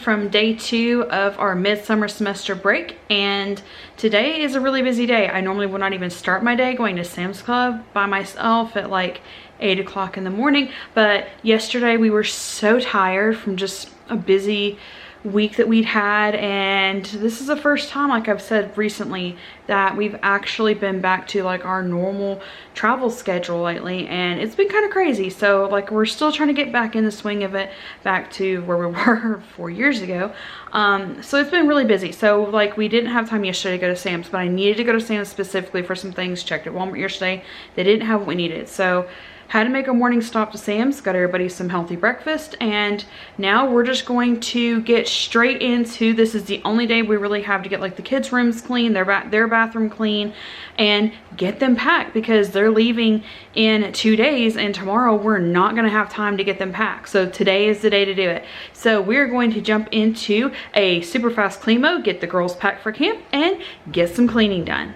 from day 2 of our midsummer semester break, and today is a really busy day. I normally would not even start my day going to Sam's Club by myself at like 8 o'clock in the morning, but yesterday we were so tired from just a busy week that we'd had, and this is the first time, like I've said recently, that we've actually been back to like our normal travel schedule lately, and it's been kind of crazy. So like we're still trying to get back in the swing of it, back to where we were 4 years ago. So it's been really busy. So like we didn't have time yesterday to go to Sam's, but I needed to go to Sam's specifically for some things. Checked at Walmart yesterday, they didn't have what we needed, so had to make a morning stop to Sam's, got everybody some healthy breakfast, and now we're just going to get straight into, this is the only day we really have to get like the kids' rooms clean, their bathroom clean, and get them packed because they're leaving in 2 days, and tomorrow we're not gonna have time to get them packed. So today is the day to do it. So we're going to jump into a super fast clean mode, get the girls packed for camp, and get some cleaning done.